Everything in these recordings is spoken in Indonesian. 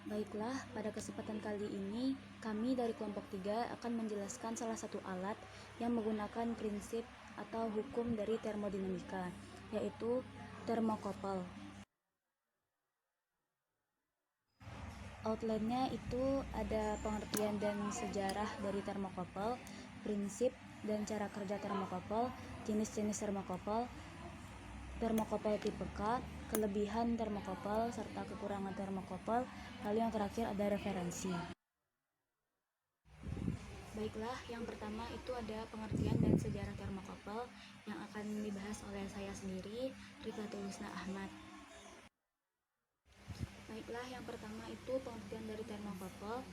Baiklah, pada kesempatan kali ini kami dari kelompok 3 akan menjelaskan salah satu alat yang menggunakan prinsip atau hukum dari termodinamika, yaitu termokopel. Outline-nya itu ada pengertian dan sejarah dari termokopel, prinsip dan cara kerja termokopel, jenis-jenis termokopel, termokopel tipe K, kelebihan termokopel, serta kekurangan termokopel, lalu yang terakhir ada referensi. Baiklah, yang pertama itu ada pengertian dan sejarah termokopel yang akan dibahas oleh saya sendiri, Rika Tulusna Ahmad. Baiklah, yang pertama itu pengertian dari termokopel.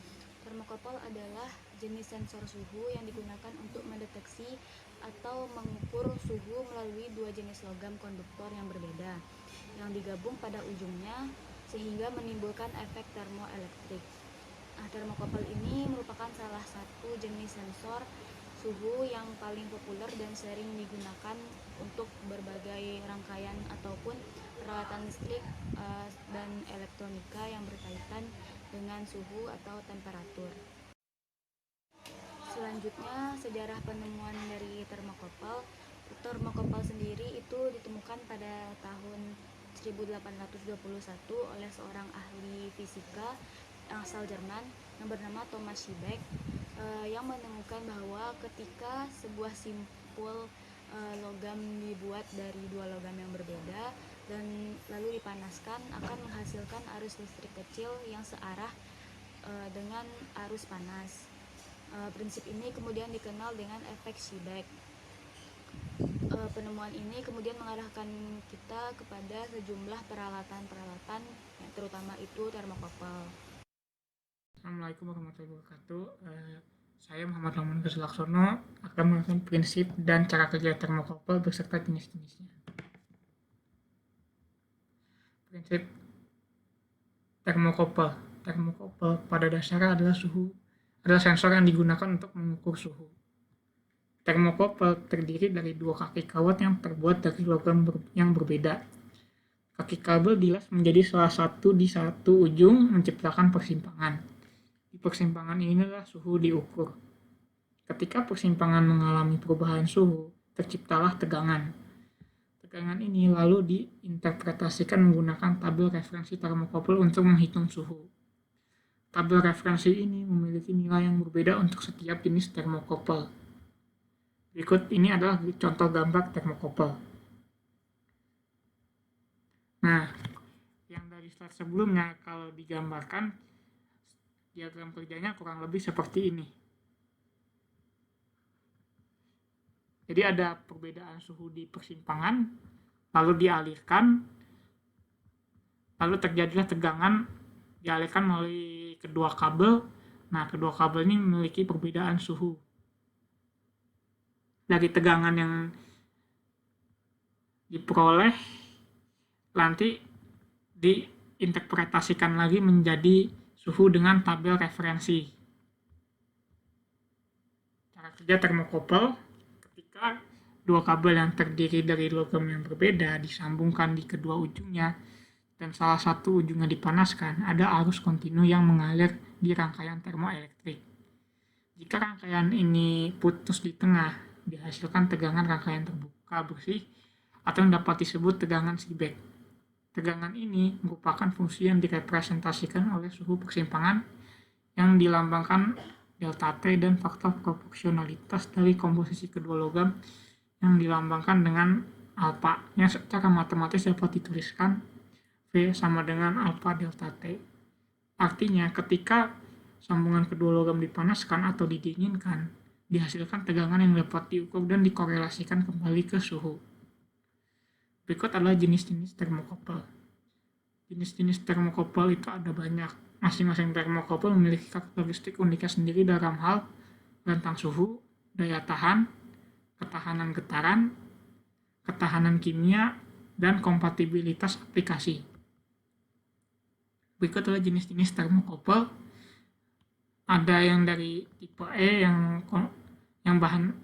Termokopel adalah jenis sensor suhu yang digunakan untuk mendeteksi atau mengukur suhu melalui dua jenis logam konduktor yang berbeda, yang digabung pada ujungnya sehingga menimbulkan efek termoelektrik. Termokopel ini merupakan salah satu jenis sensor suhu yang paling populer dan sering digunakan untuk berbagai rangkaian ataupun peralatan listrik dan elektronika yang berkaitan dengan suhu atau temperatur. Selanjutnya, sejarah penemuan dari termokopel. Termokopel sendiri itu ditemukan pada tahun 1821 oleh seorang ahli fisika asal Jerman yang bernama Thomas Seebeck, yang menemukan bahwa ketika sebuah simpul logam dibuat dari dua logam yang berbeda dan lalu dipanaskan, akan menghasilkan arus listrik kecil yang searah dengan arus panas. Prinsip ini kemudian dikenal dengan efek Seebeck. Penemuan ini kemudian mengarahkan kita kepada sejumlah peralatan-peralatan, terutama itu termokopel. Assalamualaikum warahmatullahi wabarakatuh. Saya Muhammad Lamun Laksono akan menerangkan prinsip dan cara kerja termokopel beserta jenis-jenisnya. Prinsip termokopel. Termokopel pada dasarnya adalah sensor yang digunakan untuk mengukur suhu. Termokopel terdiri dari dua kaki kawat yang terbuat dari logam yang berbeda. Kaki kabel dilas menjadi salah satu di satu ujung menciptakan persimpangan. Di persimpangan inilah suhu diukur. Ketika persimpangan mengalami perubahan suhu, terciptalah tegangan. Tegangan ini lalu diinterpretasikan menggunakan tabel referensi termokopel untuk menghitung suhu. Tabel referensi ini memiliki nilai yang berbeda untuk setiap jenis termokopel. Berikut ini adalah contoh gambar termokopel. Nah, yang dari slide sebelumnya kalau digambarkan diagram kerjanya kurang lebih seperti ini. Jadi ada perbedaan suhu di persimpangan, lalu dialirkan, lalu terjadilah tegangan, dialirkan melalui kedua kabel. Nah, kedua kabel ini memiliki perbedaan suhu. Dari tegangan yang diperoleh, nanti diinterpretasikan lagi menjadi suhu dengan tabel referensi. Cara kerja termokopel, ketika dua kabel yang terdiri dari logam yang berbeda disambungkan di kedua ujungnya dan salah satu ujungnya dipanaskan, ada arus kontinu yang mengalir di rangkaian termoelektrik. Jika rangkaian ini putus di tengah, dihasilkan tegangan rangkaian terbuka bersih atau yang dapat disebut tegangan Seebeck. Tegangan ini merupakan fungsi yang direpresentasikan oleh suhu persimpangan yang dilambangkan delta T dan faktor proporsionalitas dari komposisi kedua logam yang dilambangkan dengan alfa, yang secara matematis dapat dituliskan V sama dengan alfa delta T. Artinya ketika sambungan kedua logam dipanaskan atau didinginkan, dihasilkan tegangan yang dapat diukur dan dikorelasikan kembali ke suhu. Berikut adalah jenis-jenis termokopel. Jenis-jenis termokopel itu ada banyak. Masing-masing termokopel memiliki karakteristik uniknya sendiri dalam hal rentang suhu, daya tahan, ketahanan getaran, ketahanan kimia, dan kompatibilitas aplikasi. Berikut adalah jenis-jenis termokopel. Ada yang dari tipe E yang bahan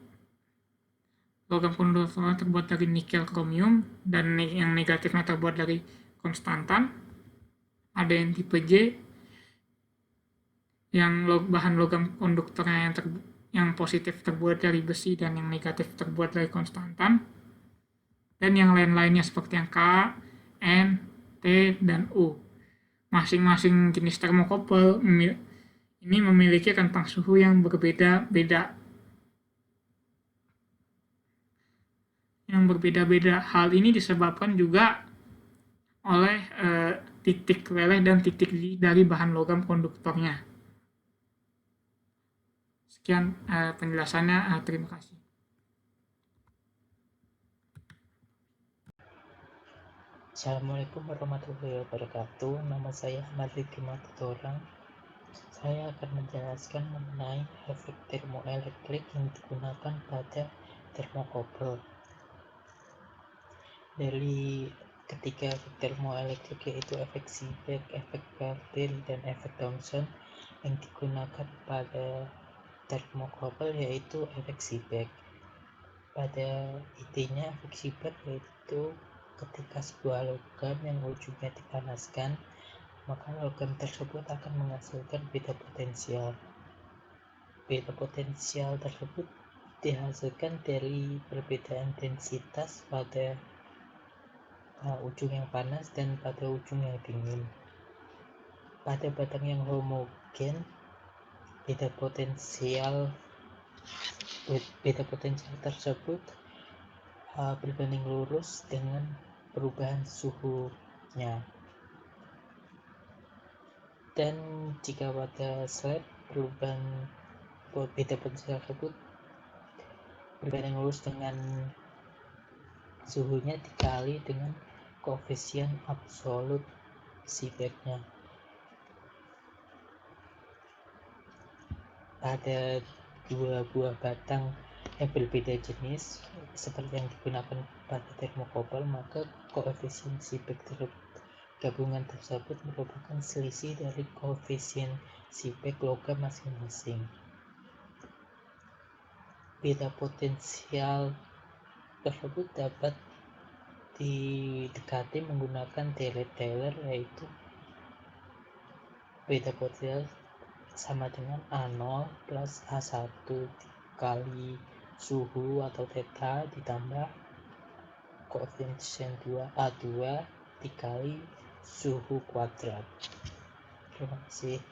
logam konduktornya terbuat dari nikel kromium dan yang negatifnya terbuat dari konstantan. Ada yang tipe J bahan logam konduktornya yang positif terbuat dari besi dan yang negatif terbuat dari konstantan, dan yang lain-lainnya seperti yang K, N, T, dan U. Masing-masing jenis termokouple ini memiliki rentang suhu yang berbeda-beda. Hal ini disebabkan juga oleh titik leleh dan titik dari bahan logam konduktornya. Sekian penjelasannya, terima kasih. Assalamualaikum warahmatullahi wabarakatuh. Nama saya Ahmad Riki Matutorang. Saya akan menjelaskan mengenai efek termoelektrik yang digunakan pada termokouple. Dari ketiga efek termoelektrik, yaitu efek Seebeck, efek Peltier, dan efek Thomson, yang digunakan pada termokouple yaitu efek Seebeck. Pada intinya efek Seebeck yaitu ketika sebuah logam yang ujungnya dipanaskan, maka logam tersebut akan menghasilkan beda potensial. Beda potensial tersebut dihasilkan dari perbedaan intensitas pada ujung yang panas dan pada ujung yang dingin. Pada batang yang homogen, beda potensial tersebut berbanding lurus dengan perubahan suhunya. Dan jika pada slab, perubahan beda potensial tersebut berbanding lurus dengan suhunya dikali dengan koefisien absolut Seebeck-nya. Pada dua buah batang yang berbeda jenis seperti yang digunakan pada termokouple, maka koefisien Seebeck gabungan tersebut merupakan selisih dari koefisien Seebeck logam masing-masing. Beda potensial tersebut dapat didekati menggunakan Taylor, yaitu beda potensial sama dengan A0 plus A1 dikali suhu atau theta ditambah koefisien A2 dikali suhu kuadrat. Terima kasih.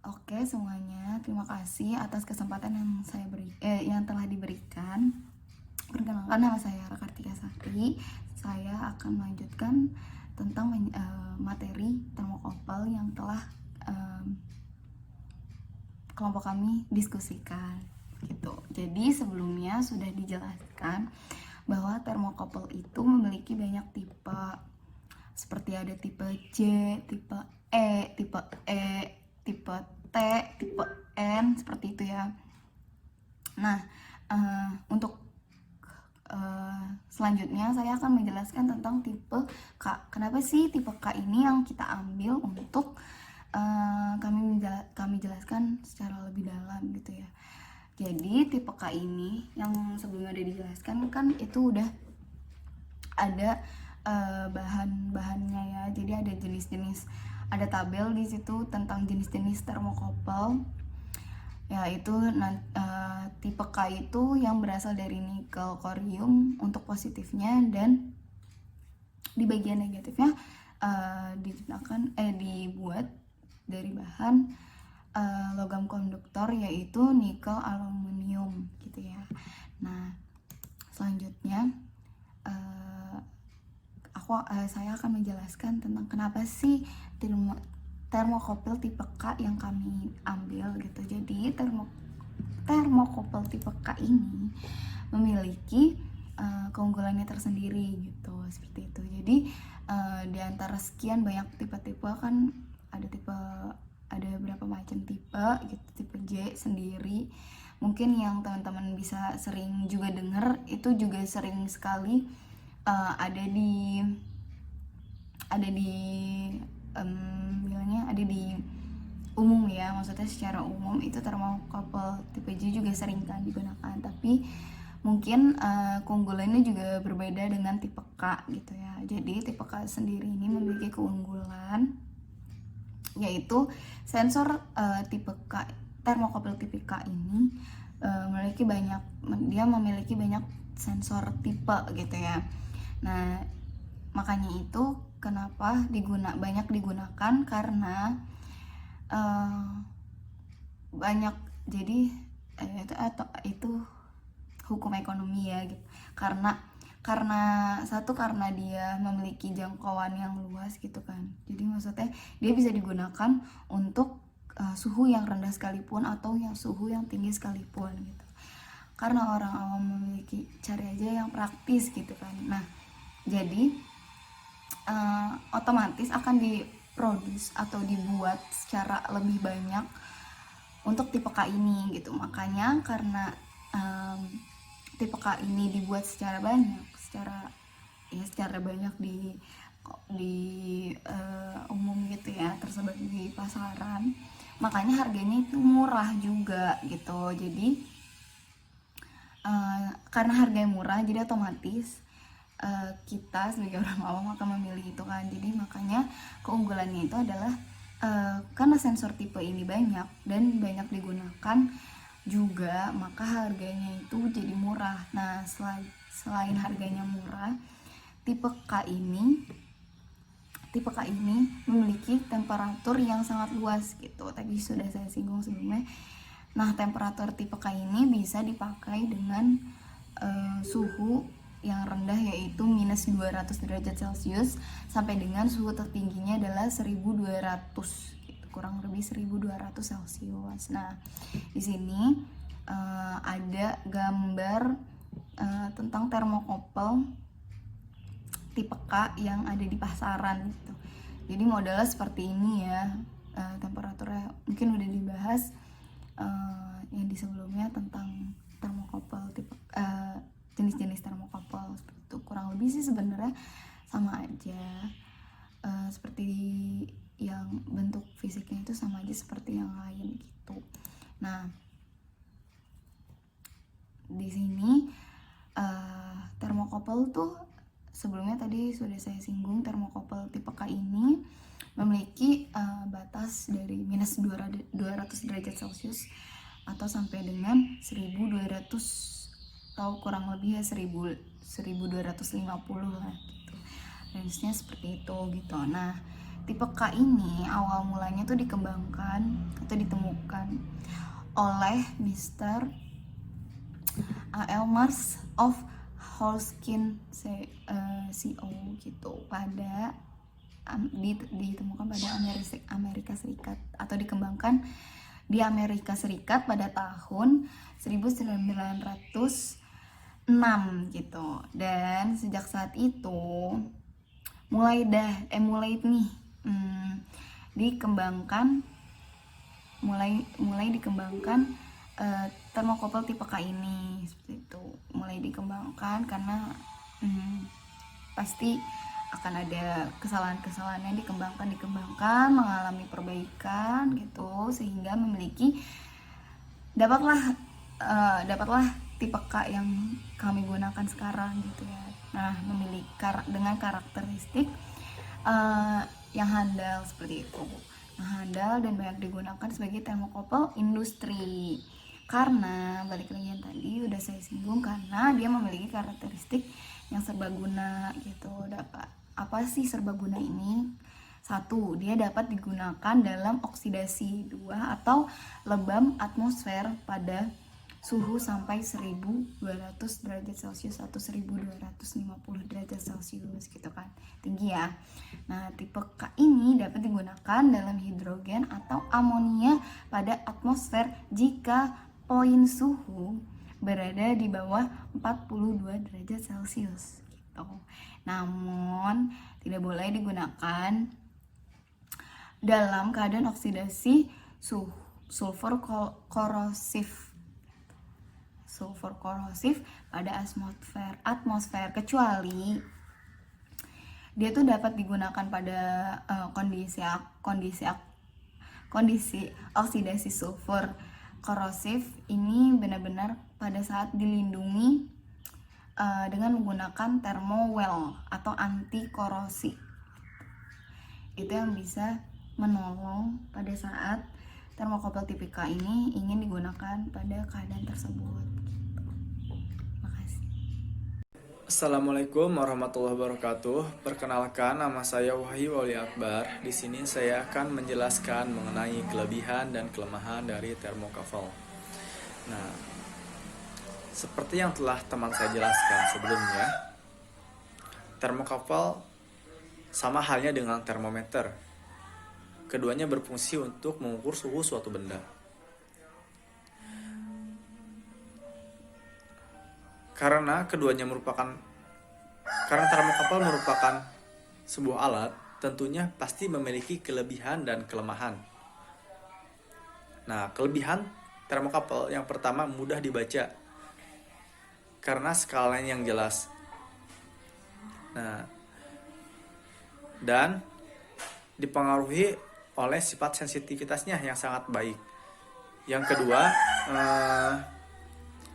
Oke semuanya, terima kasih atas kesempatan yang telah diberikan. Perkenalkan, nama saya Raka Kartika Sari. Saya akan melanjutkan tentang materi termokouple yang telah kelompok kami diskusikan gitu. Jadi sebelumnya sudah dijelaskan bahwa termokouple itu memiliki banyak tipe, seperti ada tipe J, tipe E, tipe T, tipe N, seperti itu ya. Nah, untuk selanjutnya saya akan menjelaskan tentang tipe K. Kenapa sih tipe K ini yang kita ambil untuk kami jelaskan secara lebih dalam gitu ya. Jadi tipe K ini yang sebelumnya udah dijelaskan kan itu udah ada bahan-bahannya ya. Jadi ada jenis-jenis, ada tabel di situ tentang jenis-jenis termokouple. Yaitu tipe K itu yang berasal dari nikel korium untuk positifnya, dan di bagian negatifnya dibuat dari bahan logam konduktor yaitu nikel aluminium gitu ya. Nah selanjutnya saya akan menjelaskan tentang kenapa sih termokouple tipe K yang kami ambil gitu. Jadi termokouple tipe K ini memiliki keunggulannya tersendiri gitu, seperti itu. Jadi di antara sekian banyak tipe-tipe kan ada beberapa macam tipe gitu. Tipe J sendiri mungkin yang teman-teman bisa sering juga dengar, itu juga sering sekali ada di umum ya, maksudnya secara umum itu termokouple tipe J juga sering kan digunakan, tapi mungkin keunggulannya juga berbeda dengan tipe K gitu ya. Jadi tipe K sendiri ini memiliki keunggulan yaitu sensor tipe K, termokopel tipe K ini memiliki banyak sensor tipe gitu ya. Nah, makanya itu kenapa banyak digunakan karena banyak, jadi itu hukum ekonomi ya gitu. Karena dia memiliki jangkauan yang luas gitu kan. Jadi maksudnya dia bisa digunakan untuk suhu yang rendah sekalipun atau suhu yang tinggi sekalipun gitu. Karena orang awam memiliki cari aja yang praktis gitu kan. Nah, jadi otomatis akan diproduksi atau dibuat secara lebih banyak untuk tipe K ini gitu. Makanya karena tipe K ini dibuat secara banyak di umum gitu ya, tersebar di pasaran, makanya harganya itu murah juga gitu. Jadi karena harganya murah, jadi otomatis kita sebagai orang awam akan memilih itu kan. Jadi makanya keunggulannya itu adalah karena sensor tipe ini banyak dan banyak digunakan juga, maka harganya itu jadi murah. Nah, selain harganya murah, tipe K ini memiliki temperatur yang sangat luas gitu. Tadi sudah saya singgung sebelumnya. Nah, temperatur tipe K ini bisa dipakai dengan suhu yang rendah, yaitu minus 200 derajat Celcius sampai dengan suhu tertingginya adalah 1200 gitu, kurang lebih 1200 Celcius. Nah, di sini ada gambar tentang termokopel tipe K yang ada di pasaran gitu. Jadi modelnya seperti ini ya. Temperaturnya mungkin udah dibahas yang di sebelumnya tentang termokopel tipe jenis-jenis termokopel seperti itu. Kurang lebih sih sebenarnya sama aja, seperti yang bentuk fisiknya itu sama aja seperti yang lain gitu. Nah, di sini termokopel tuh sebelumnya tadi sudah saya singgung, termokopel tipe K ini memiliki batas dari minus 200 derajat Celcius atau sampai dengan 1200 atau kurang lebih ya 1250 lah gitu. Range-nya seperti itu gitu. Nah, tipe K ini awal mulanya tuh dikembangkan atau ditemukan oleh Mr. Elmers of Holskin CO gitu ditemukan pada Amerika Serikat atau dikembangkan di Amerika Serikat pada tahun 1906 gitu. Dan sejak saat itu mulai dikembangkan termokopel tipe K ini seperti itu. Mulai dikembangkan karena pasti akan ada kesalahan-kesalahan yang dikembangkan mengalami perbaikan gitu, sehingga dapatlah tipe K yang kami gunakan sekarang gitu ya. Nah, memiliki dengan karakteristik yang handal seperti itu. Nah, handal dan banyak digunakan sebagai termokopel industri. Karena balik lagi yang tadi udah saya singgung, karena dia memiliki karakteristik yang serbaguna gitu. Apa sih serbaguna ini? 1, dia dapat digunakan dalam oksidasi. 2, atau lebam atmosfer pada suhu sampai 1200 derajat Celcius atau 1250 derajat Celcius gitu kan, tinggi ya. Nah, tipe K ini dapat digunakan dalam hidrogen atau amonia pada atmosfer jika poin suhu berada di bawah 42 derajat Celcius gitu. Namun tidak boleh digunakan dalam keadaan oksidasi sulfur korosif pada atmosfer, kecuali dia tuh dapat digunakan pada kondisi oksidasi sulfur korosif ini benar-benar pada saat dilindungi dengan menggunakan thermowell atau anti korosi. Itu yang bisa menolong pada saat termokopel tipika ini ingin digunakan pada keadaan tersebut. Makasih. Assalamualaikum warahmatullahi wabarakatuh. Perkenalkan, nama saya Wahyu Wali Akbar. Di sini saya akan menjelaskan mengenai kelebihan dan kelemahan dari termokouple. Nah, seperti yang telah teman saya jelaskan sebelumnya, termokouple sama halnya dengan termometer. Keduanya berfungsi untuk mengukur suhu suatu benda. Karena termokouple merupakan sebuah alat, tentunya pasti memiliki kelebihan dan kelemahan. Nah, kelebihan termokouple yang pertama mudah dibaca karena skalanya yang jelas. Nah, dan dipengaruhi oleh sifat sensitivitasnya yang sangat baik. Yang kedua,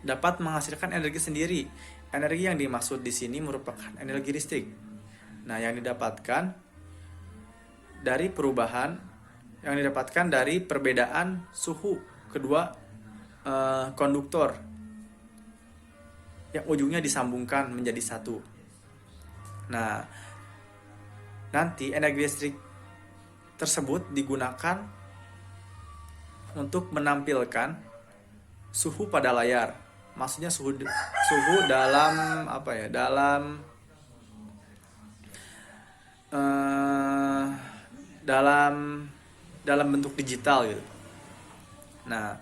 dapat menghasilkan energi sendiri. Energi yang dimaksud di sini merupakan energi listrik. Nah, yang didapatkan dari perbedaan suhu kedua konduktor yang ujungnya disambungkan menjadi satu. Nah, nanti energi listrik tersebut digunakan untuk menampilkan suhu pada layar. Maksudnya suhu dalam dalam bentuk digital gitu. Nah,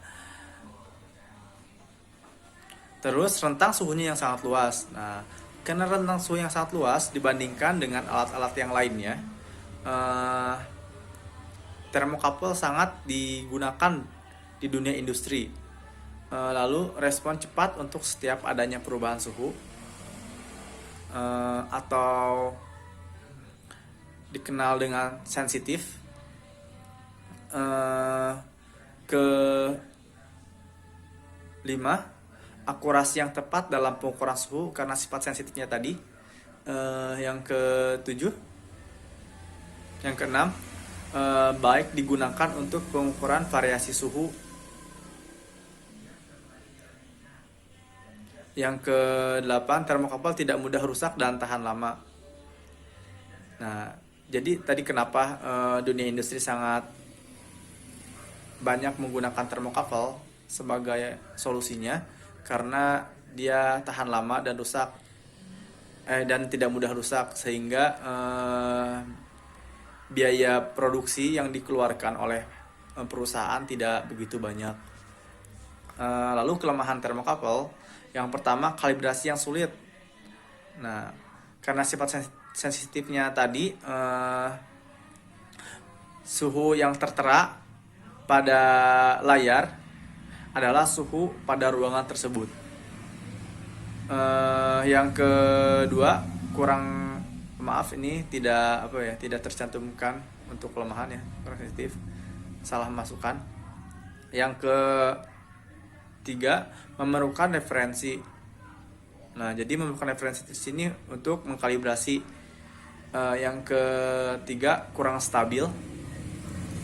terus rentang suhunya yang sangat luas. Nah, karena rentang suhu yang sangat luas dibandingkan dengan alat-alat yang lainnya, termokouple sangat digunakan di dunia industri. Lalu respon cepat untuk setiap adanya perubahan suhu atau dikenal dengan sensitif. Kelima, akurasi yang tepat dalam pengukuran suhu karena sifat sensitifnya tadi. Yang ketujuh, yang keenam, baik digunakan untuk pengukuran variasi suhu. Yang ke-8, termokouple tidak mudah rusak dan tahan lama. Nah, jadi tadi kenapa dunia industri sangat banyak menggunakan termokouple sebagai solusinya, karena dia tahan lama dan dan tidak mudah rusak, sehingga biaya produksi yang dikeluarkan oleh perusahaan tidak begitu banyak. Lalu kelemahan termokouple, yang pertama, kalibrasi yang sulit. Nah, karena sifat sensitifnya tadi, suhu yang tertera pada layar adalah suhu pada ruangan tersebut. Yang kedua, tidak tercantumkan untuk kelemahan ya, kurang sensitif, salah masukkan. Yang ketiga, memerlukan referensi. Nah, jadi memerlukan referensi di sini untuk mengkalibrasi. Yang ketiga, kurang stabil.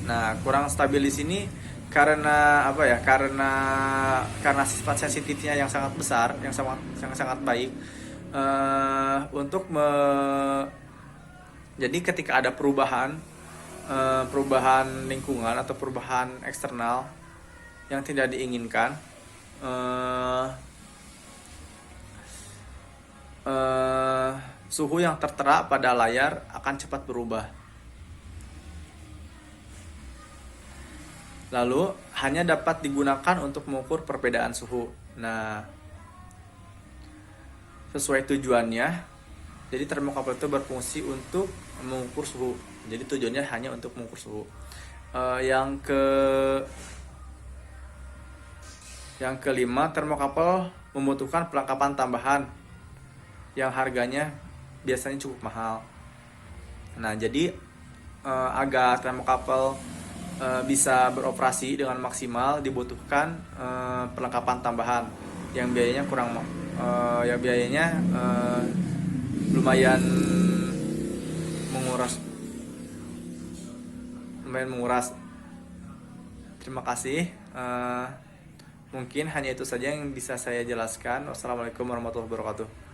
Nah, kurang stabil di sini karena karena sifat sensitifnya yang sangat besar, yang sangat baik. Jadi ketika ada perubahan lingkungan atau perubahan eksternal yang tidak diinginkan, suhu yang tertera pada layar akan cepat berubah. Lalu hanya dapat digunakan untuk mengukur perbedaan suhu. Nah, sesuai tujuannya, jadi termokouple itu berfungsi untuk mengukur suhu. Jadi tujuannya hanya untuk mengukur suhu. Yang kelima, termokouple membutuhkan perlengkapan tambahan yang harganya biasanya cukup mahal. Nah, jadi agar termokouple bisa beroperasi dengan maksimal dibutuhkan perlengkapan tambahan yang biayanya lumayan lumayan menguras. Terima kasih. Mungkin hanya itu saja yang bisa saya jelaskan. Wassalamualaikum warahmatullahi wabarakatuh.